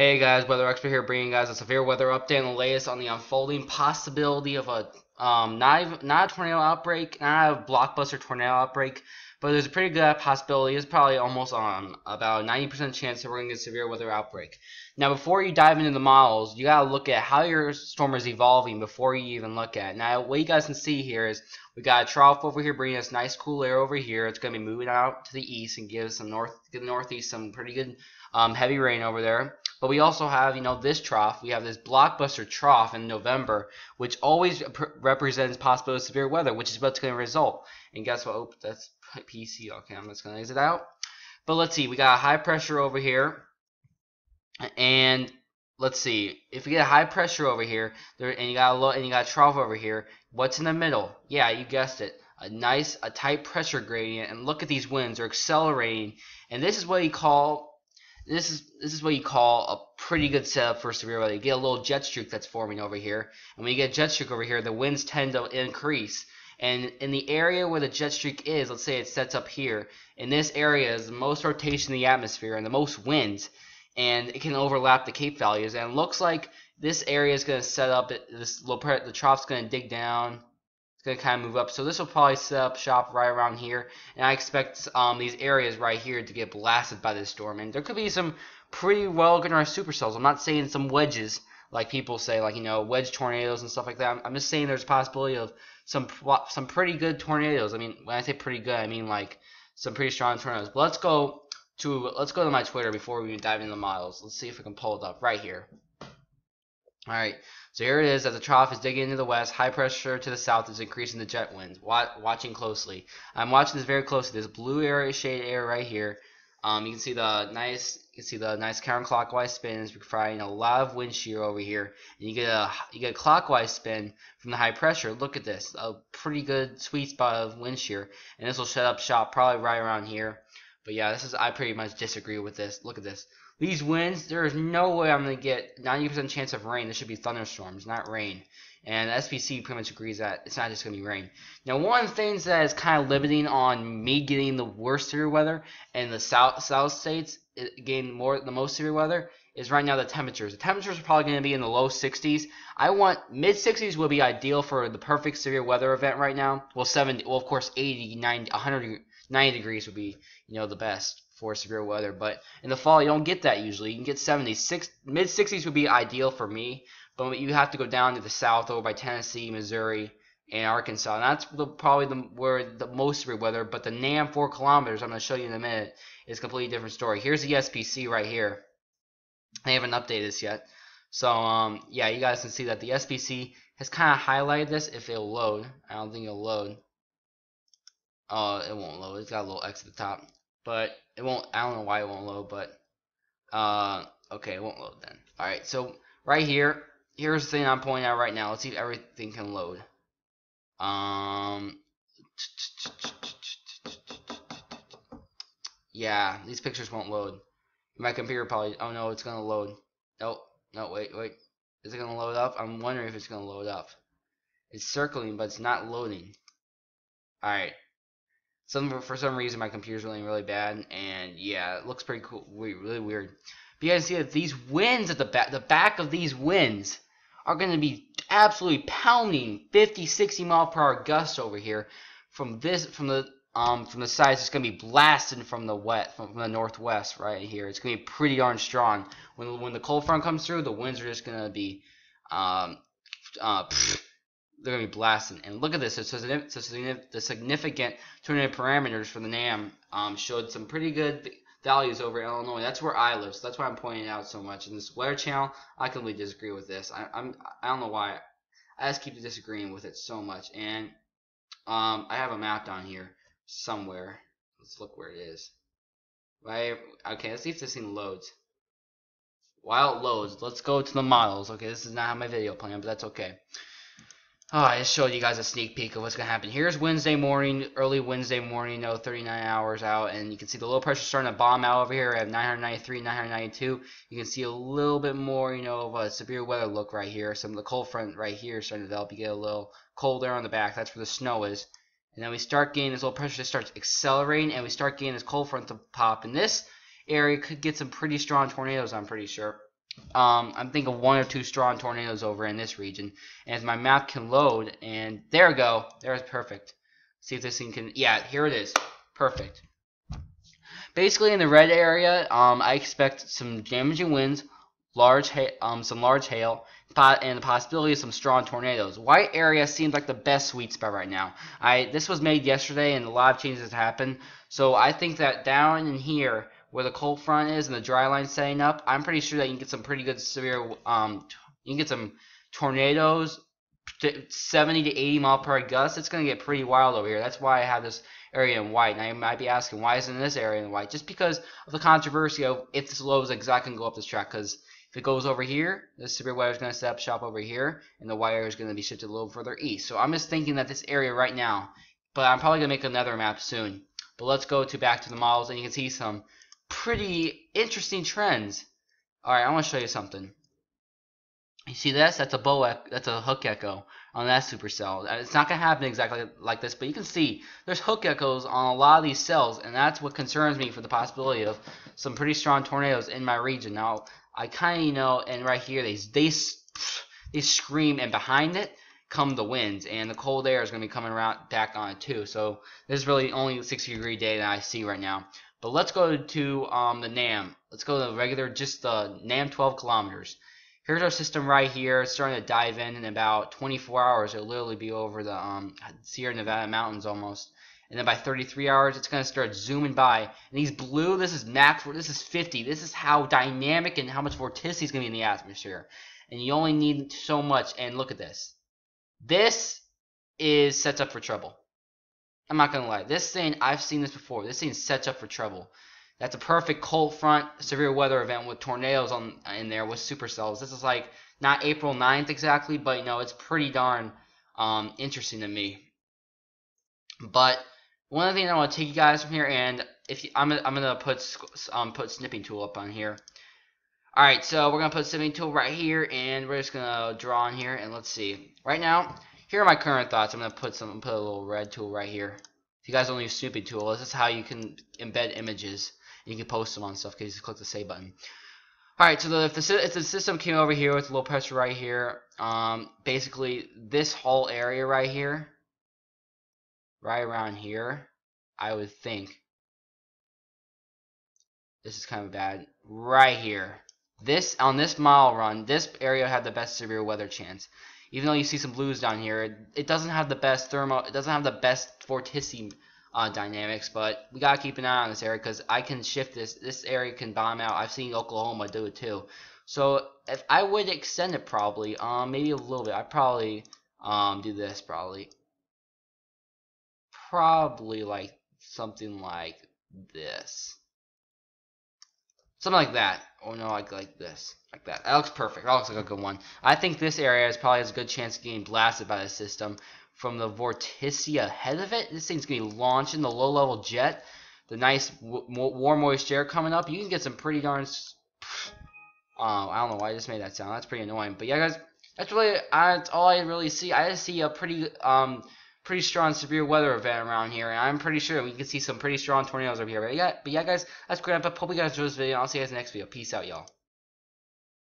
Hey guys, weather expert here, bringing you guys a severe weather update and the latest on the unfolding possibility of a not a tornado outbreak, not a blockbuster tornado outbreak, but there's a pretty good possibility. It's probably almost on about a 90% chance that we're gonna get a severe weather outbreak. Now, before you dive into the models, you gotta look at how your storm is evolving before you even look at it. Now, what you guys can see here is we got a trough over here bringing us nice cool air over here. It's gonna be moving out to the east and give some northeast some pretty good heavy rain over there. But we also have, this trough. We have this blockbuster trough in November, which always represents possibility of severe weather, which is what's going to result. And guess what? Oh, that's PC. Okay, I'm just going to exit out. But let's see. We got a high pressure over here. And let's see. If we get a high pressure over here, and you got a low, and you got a trough over here, what's in the middle? Yeah, you guessed it. A tight pressure gradient. And look at these winds. They're accelerating. And this is what you call This is what you call a pretty good setup for severe weather. You get a little jet streak that's forming over here, and when you get a jet streak over here, the winds tend to increase. And in the area where the jet streak is, let's say it sets up here, in this area is the most rotation in the atmosphere and the most winds, and it can overlap the Cape values. And it looks like this area is going to set up. The trough's going to dig down. It's going to kind of move up. So this will probably set up shop right around here. And I expect these areas right here to get blasted by this storm. And there could be some pretty well organized supercells. I'm not saying some wedges like people say, like, wedge tornadoes and stuff like that. I'm just saying there's a possibility of some pretty good tornadoes. I mean, when I say pretty good, I mean like some pretty strong tornadoes. But let's go to my Twitter before we dive into the models. Let's see if we can pull it up right here. Alright, so here it is as the trough is digging into the west. High pressure to the south is increasing the jet winds. Watching closely. I'm watching this very closely. This blue area, shaded area right here. You can see the nice counterclockwise spins, providing a lot of wind shear over here. And you get a clockwise spin from the high pressure. Look at this, a pretty good sweet spot of wind shear, and this will set up shop probably right around here. But yeah, I pretty much disagree with this. Look at this. These winds, there is no way I'm going to get 90% chance of rain. This should be thunderstorms, not rain. And SPC pretty much agrees that it's not just going to be rain. Now, one of the things that is kind of limiting on me getting the worst severe weather and the south states getting the most severe weather is right now the temperatures. The temperatures are probably going to be in the low 60s. I want mid-60s would be ideal for the perfect severe weather event right now. Well, of course 80, 90, 190 degrees would be, the best for severe weather, but in the fall you don't get that usually. You can get 70s. Mid-60s would be ideal for me, but you have to go down to the south over by Tennessee, Missouri, and Arkansas, and that's probably where the most severe weather. But the NAM 4 kilometers, I'm going to show you in a minute, is a completely different story. Here's the SPC right here. I haven't updated this yet, so yeah, you guys can see that the SPC has kind of highlighted this. If it'll load, I don't think it'll load. Oh, it won't load. It's got a little X at the top. But it won't. I don't know why it won't load, but okay, it won't load then. Alright, so right here, here's the thing I'm pointing out right now. Let's see if everything can load. Yeah, these pictures won't load. My computer probably, oh no, it's gonna load. No, wait. Is it gonna load up? I'm wondering if it's gonna load up. It's circling, but it's not loading. Alright. For some reason my computer's really bad, and yeah, it looks pretty cool, really weird. But you guys see that these winds at the back of these winds are going to be absolutely pounding 50-60 mile per hour gusts over here from the sides. It's going to be blasted from the northwest right here. It's going to be pretty darn strong. When the cold front comes through, the winds are just going to be they're going to be blasting. And look at this. So the significant tornado parameters for the NAM showed some pretty good values over in Illinois. That's where I live, so that's why I'm pointing it out so much. In this weather channel, I completely disagree with this. I don't know why. I just keep disagreeing with it so much. And I have a map down here somewhere. Let's look where it is. Right. Okay, let's see if this thing loads. While it loads, let's go to the models. Okay, this is not how my video planned, but that's okay. Oh, I just showed you guys a sneak peek of what's going to happen. Here's Wednesday morning, early Wednesday morning, 39 hours out, and you can see the low pressure starting to bomb out over here at 993, 992. You can see a little bit more, of a severe weather look right here. Some of the cold front right here is starting to develop. You get a little cold air on the back. That's where the snow is. And then we start getting this low pressure just starts accelerating, and we start getting this cold front to pop. And this area could get some pretty strong tornadoes, I'm pretty sure. I'm thinking 1 or 2 strong tornadoes over in this region. And as my map can load, and there we go. There's perfect. See if this thing can. Yeah, here it is. Perfect. Basically, in the red area, I expect some damaging winds, some large hail, and the possibility of some strong tornadoes. White area seems like the best sweet spot right now. This was made yesterday, and a lot of changes happened. So I think that down in here, where the cold front is and the dry line setting up, I'm pretty sure that you can get some pretty good severe. You can get some tornadoes, 70 to 80 mile per hour gusts. It's going to get pretty wild over here. That's why I have this area in white. Now you might be asking, why isn't this area in white? Just because of the controversy of if this low is exactly going to go up this track. Because if it goes over here, the severe weather is going to set up shop over here, and the white area is going to be shifted a little further east. So I'm just thinking that this area right now, but I'm probably going to make another map soon. But let's go back to the models, and you can see some pretty interesting trends. Alright, I want to show you something. You see this? That's a hook echo on that supercell. It's not going to happen exactly like this, but you can see there's hook echoes on a lot of these cells, and that's what concerns me for the possibility of some pretty strong tornadoes in my region. Now, I kind of know, and right here they scream, and behind it come the winds, and the cold air is going to be coming around back on it too. So this is really only a 60-degree day that I see right now. But let's go to the NAM. Let's go to the regular, just the NAM 12 kilometers. Here's our system right here. It's starting to dive in about 24 hours. It'll literally be over the Sierra Nevada mountains almost. And then by 33 hours, it's going to start zooming by. And these blue, this is max, this is 50. This is how dynamic and how much vorticity is going to be in the atmosphere. And you only need so much. And look at this. This is sets up for trouble. I'm not going to lie. This thing, I've seen this before. This thing sets up for trouble. That's a perfect cold front severe weather event with tornadoes in there with supercells. This is like not April 9th exactly, but you know, it's pretty darn interesting to me. But one of the things I want to take you guys from here, and I'm gonna put snipping tool up on here. All right, so we're gonna put snipping tool right here, and we're just gonna draw on here, and let's see. Right now, here are my current thoughts. I'm gonna put a little red tool right here. If you guys don't use snipping tool, this is how you can embed images. You can post them on stuff. Okay, just click the save button. All right, so if the system came over here with a little pressure right here, basically this whole area right here, right around here, I would think this is kind of bad. Right here, on this mile run, this area had the best severe weather chance. Even though you see some blues down here, it doesn't have the best it doesn't have the best vorticity dynamics, but we gotta keep an eye on this area because I can shift this area can bomb out. I've seen Oklahoma do it too. So if I would extend it probably maybe a little bit, I'd probably do this probably like something like this, something like that, or no, like this, like that. That looks perfect. That looks like a good one. I think this area probably has a good chance of getting blasted by the system from the vorticity ahead of it. This thing's going to be launching the low-level jet. The nice warm moist air coming up. You can get some pretty darn... I don't know why I just made that sound. That's pretty annoying. But yeah, guys, that's really that's all I really see. I just see a pretty strong severe weather event around here, and I'm pretty sure we can see some pretty strong tornadoes over here. But yeah, guys, that's great. I hope you guys enjoyed this video. I'll see you guys in the next video. Peace out, y'all.